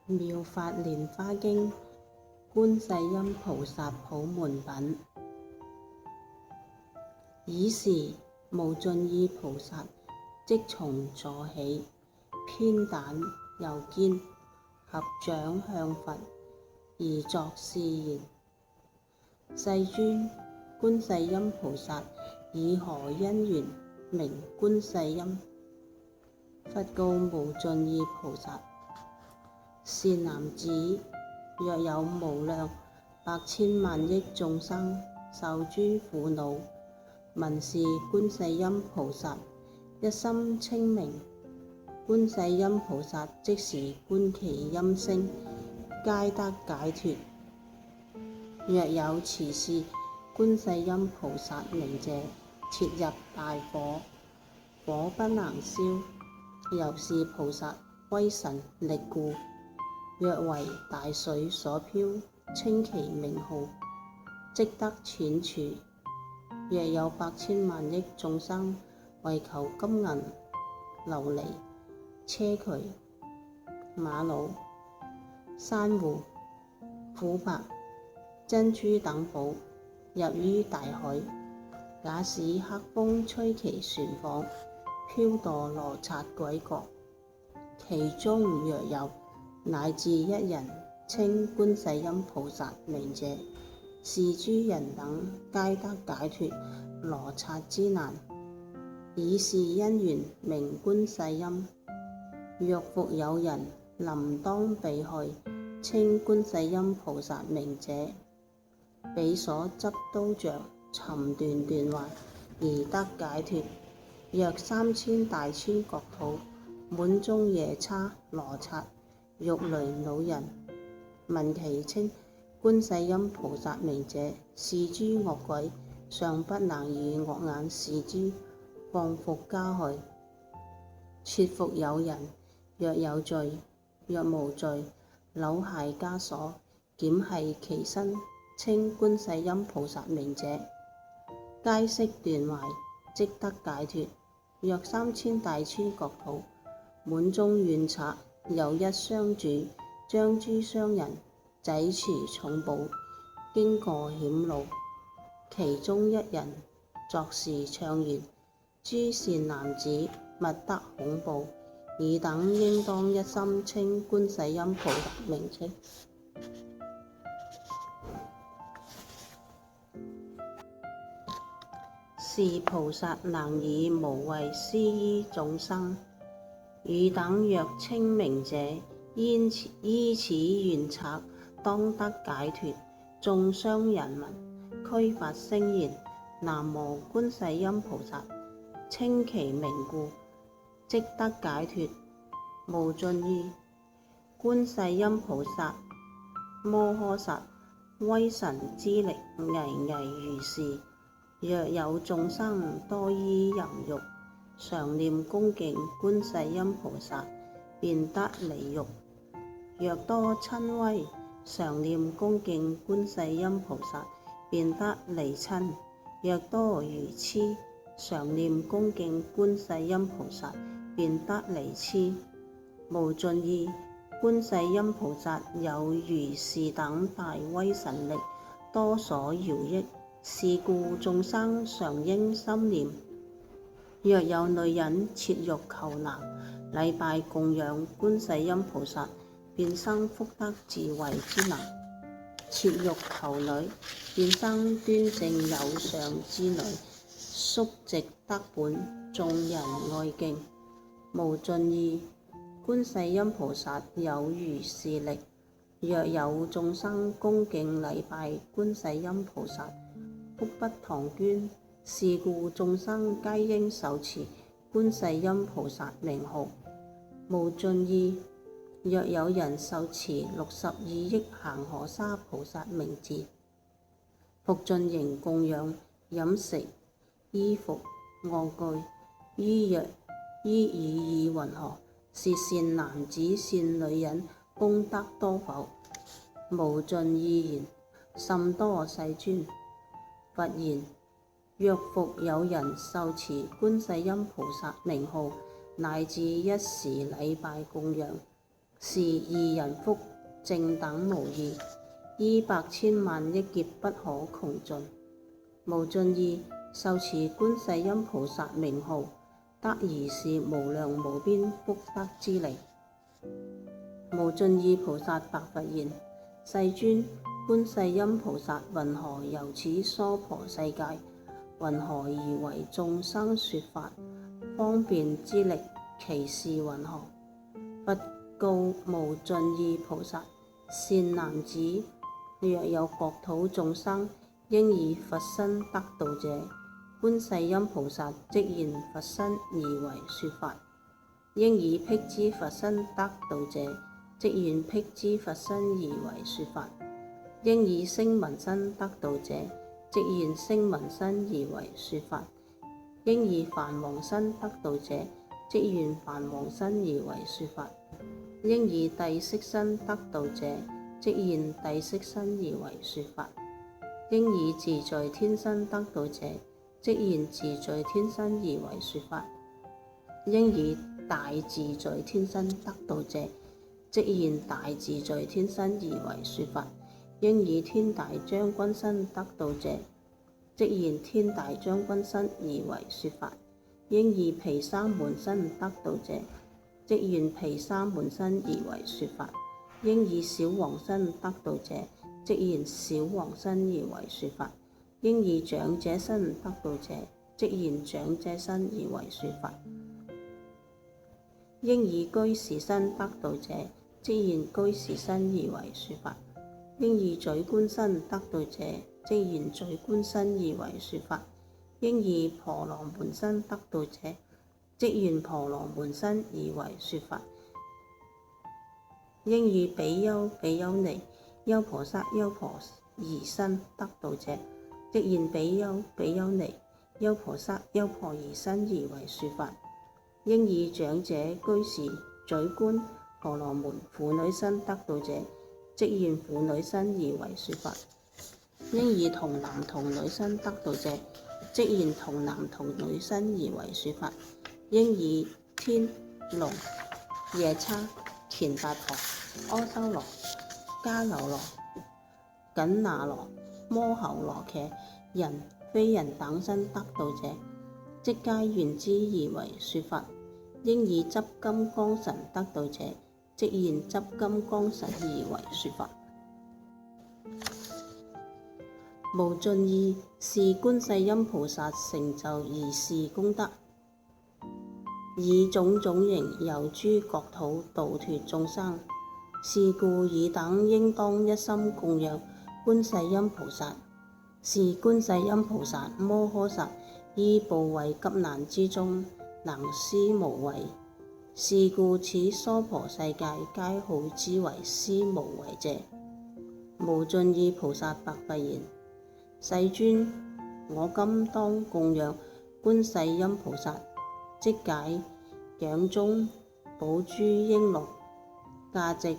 妙法蓮華經觀世音菩薩普門品。爾時無盡意菩薩即從座起，偏袒右肩，合掌向佛，而作是言：世尊，觀世音菩薩以何因緣名觀世音？佛告無盡意菩薩：善男子，若有無量百千萬億眾生受諸苦惱，聞是觀世音菩薩，一心稱名，觀世音菩薩即時觀其音聲，皆得解脫。若有持是觀世音菩薩名者，切入大火，火不能燒，由是菩薩威神力故。若為大水所漂，稱其名號，即得竄處。若有百千萬億眾生為求金銀、琉璃、硨磲、瑪瑙、珊瑚、琥珀、珍珠等寶，入於大海，假使黑風吹其船舫，飄墮羅剎鬼國，其中若有乃至一人稱觀世音菩薩名者，是諸人等皆得解脫羅剎之難。以是因緣名觀世音。若復有人臨當被害，稱觀世音菩薩名者，彼所執刀杖沉斷斷壞，而得解脫。若3000大千國土滿中夜叉、羅剎、獄雷惱人，聞其稱觀世音菩薩名者，是諸惡鬼尚不能以惡眼視之，況復加害。切復有人，若有罪，若無罪，杻械枷鎖，檢繫其身，稱觀世音菩薩名者，皆悉斷壞，即得解脫。若3000大千國土滿中怨賊，有一商主將諸商人濟持重寶，經過險路，其中一人作是唱言：諸善男子，勿得恐怖，爾等應當一心稱觀世音菩薩名稱。是菩薩能以無畏施於眾生。汝等若稱名者，依此怨賊當得解脫。眾商人聞，俱發聲言：南無觀世音菩薩，稱其名故，即得解脫。無盡意觀世音菩薩摩訶薩，威神之力巍巍如是。若有眾生多依淫欲，常念恭敬觀世音菩薩，便得離欲。若多瞋恚，常念恭敬觀世音菩薩，便得離瞋。若多愚癡，常念恭敬觀世音菩薩，便得離癡。無盡意觀世音菩薩有如是等大威神力，多所饒益。是故眾生常應心念。若有女人切欲求男，禮拜供養觀世音菩薩，便生福德智慧之男；切欲求女，便生端正有相之女，叔直德本，眾人愛敬。無盡意觀世音菩薩有如是力。若有眾生恭敬禮拜觀世音菩薩，福不唐捐。是故眾生皆應受持觀世音菩薩名號。無盡意若有人受持62億恒河沙菩薩名字，復進行供養、飲食、衣服、臥具、醫藥、衣語意云何？是善男子善女人功德多否？無盡意言：甚多，世尊。佛言：若復有人受持觀世音菩薩名號，乃至一時禮拜供養，是二人福正等無異，衣百千萬億劫不可窮盡。無盡意受持觀世音菩薩名號，得而是無量無邊福德之利。無盡意菩薩白佛言：世尊，觀世音菩薩云何由此娑婆世界，云何而為眾生說法？方便之力，其事云何？佛告無盡意菩薩：善男子，若有國土眾生應以佛身得度者，觀世音菩薩即現佛身而為說法；應以辟支佛身得度者，即現辟支佛身而為說法；應以聲聞身得度者，即現聲聞身而為說法；應以梵王身得度者，即現梵王身而為說法；應以帝釋身得度者，即現帝釋身而為說法；應以自在天身得度者，即現自在天身而為說法；應以大自在天身得度者，即現大自在天身而為說法；應以天大將軍身得度者，即現天大將軍身而為說法；應以毗沙門身得度者，即現毗沙門身而為說法；應以小王身得度者，即現小王身而為說法；應以長者身得度者，即現長者身而為說法；應以居士身得度者，即現居士身而為說法；應以嘴觀身得度者，即現嘴觀身而為說法；應以婆羅門身得度者，即現婆羅門身而為說法；應以比丘、比丘尼、優婆塞、優婆夷身得度者，即現比丘、比丘尼、優婆塞、優婆夷身而為說法；應以長者居士嘴觀婆羅門婦女身得度者，即現婦女身而為說法；應以童男童女身得度者，即現童男童女身而為說法；應以天、龍、夜叉、乾達婆、阿修羅、迦樓羅、緊那羅、摩睺羅伽、人、非人等身得度者，即皆現之而為說法；應以執金剛神得度者，即現執金剛神而為說法。無盡意是觀世音菩薩成就如是功德，以種種形遊諸國土度脫眾生。是故爾等應當一心供養觀世音菩薩。是觀世音菩薩摩訶薩於怖畏急難之中，能施無畏。是故此娑婆世界皆號之為施無畏者。無盡意菩薩白佛言：世尊，我今當供養觀世音菩薩，即解掌中寶珠瓔珞，價值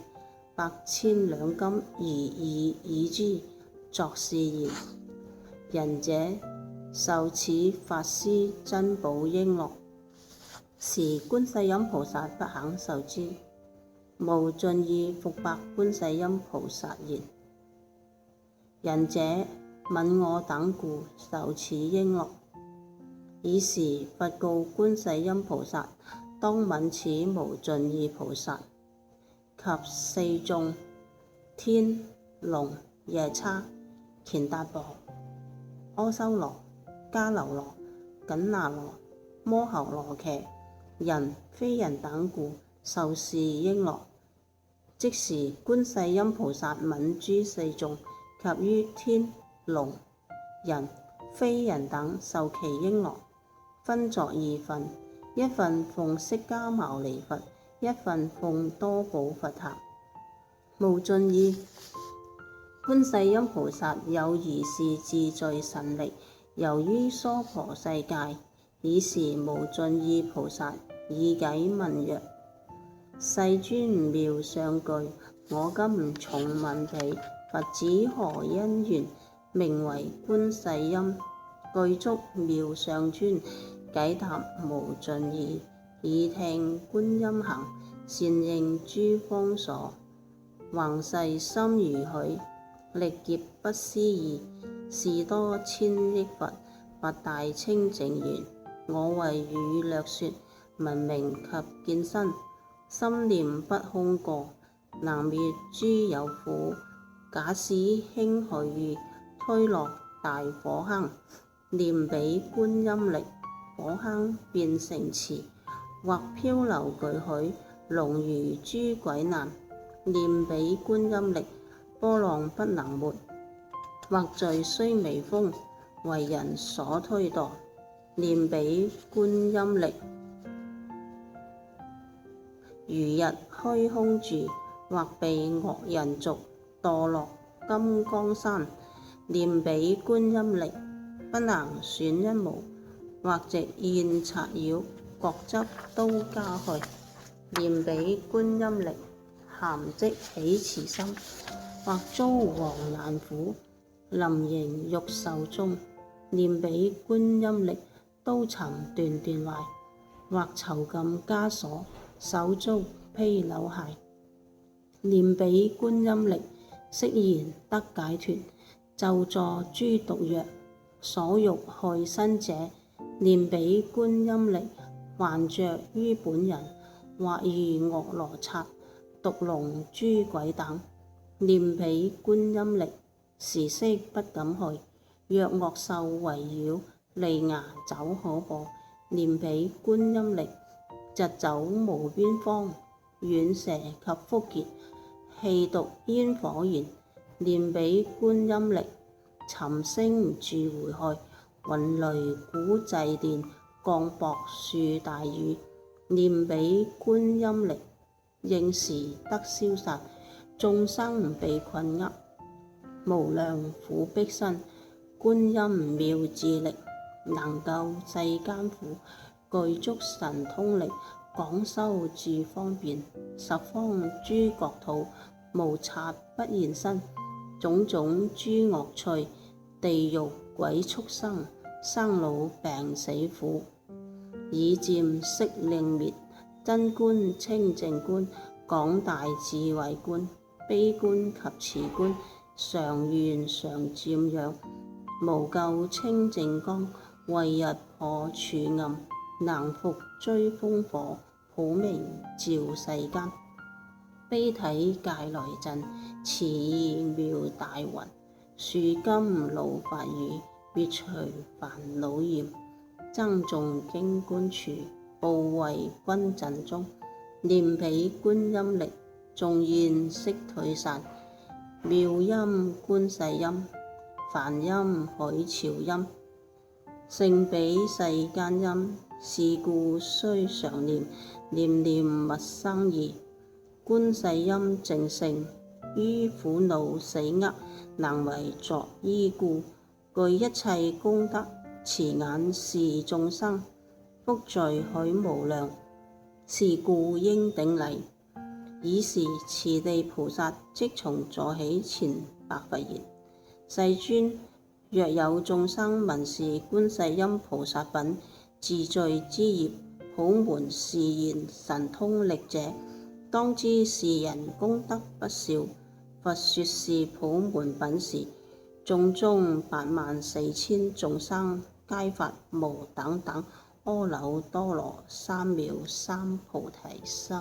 8,000兩金而以之，作是言：仁者，受此法施珍寶瓔珞。時觀世音菩薩不肯受之。無盡意復白觀世音菩薩言：仁者，愍我等故受此瓔珞。爾時佛告觀世音菩薩：當愍此無盡意菩薩及四眾天、龍、夜叉、乾達婆、阿修羅、迦樓羅、緊那羅、摩睺羅伽、人、非人等故受是瓔珞。即時觀世音菩薩愍諸四眾及於天、龍、人、非人等受其瓔珞，分作二份，一份奉釋迦牟尼佛，一份奉多寶佛塔。無盡意觀世音菩薩有如是自在神力，遊於娑婆世界。爾時無盡意菩薩以偈問曰：世尊妙相具，我今重問彼，佛子何因緣名為觀世音？具足妙相尊，偈答無盡意，耳聽觀音行，善應諸方所，弘誓心如許，歷劫不思議。士多千億佛，佛大清淨願。我為汝略說，聞名及見身，心念不空過，能滅諸有苦。假使輕許遇，推落大火坑，念彼觀音力，火坑變成池；或漂流巨許，龍如諸鬼難，念彼觀音力，波浪不能沒；或聚須彌峰，為人所推墮，念彼觀音力，如日虛空住；或被惡人逐，墮落金剛山，念彼觀音力，不能損一毛；或直現賊擾，各執刀加去，念彼觀音力，咸即起慈心；或遭王難苦，臨刑欲受終，念彼觀音力，刀尋斷斷壞；或囚禁枷鎖，手足披朽骸，念彼觀音力，釋然得解脫；咒詛諸毒藥，所欲害身者，念彼觀音力，還着於本人；或遇惡羅剎、毒龍諸鬼等，念彼觀音力，時息不敢去；若惡獸圍繞，利牙爪可破，念彼觀音力，疾走無邊方；遠蛇及蝮曷，氣毒煙火燃，念彼觀音力，沉聲住回害；雲雷鼓祭電，降雹樹大雨，念彼觀音力，應時得消殺；眾生被困厄，無量苦逼身，觀音妙智力，能救世間苦，具足神通力，廣修住方便，十方諸國土，無賊不現身；種種諸惡趣，地獄鬼畜生，生老病死苦，已漸悉令滅。真觀清淨觀，廣大智慧觀，悲觀及慈觀，常願常瞻仰，無垢清淨光，為日破處暗，能伏追風火，普明照世間。悲體戒來陣，慈意妙大雲，樹甘露法雨，滅除煩惱焰。僧眾經觀處，怖為軍陣中，念彼觀音力，眾厭悉退散。妙音觀世音，梵音許潮音，勝彼世間音。是故須常念，念念勿生疑。觀世音淨勝，於苦惱死厄，能為作依怙。具一切功德，慈眼視眾生，福罪許無量。是故應頂禮。爾時持地菩薩即從座起前白佛言：世尊，若有眾生聞是觀世音菩薩品自罪之業，普門示現神通力者，當知是人功德不少。佛說是普門品時，眾中84000眾生皆發無等等阿耨多羅三藐三菩提心。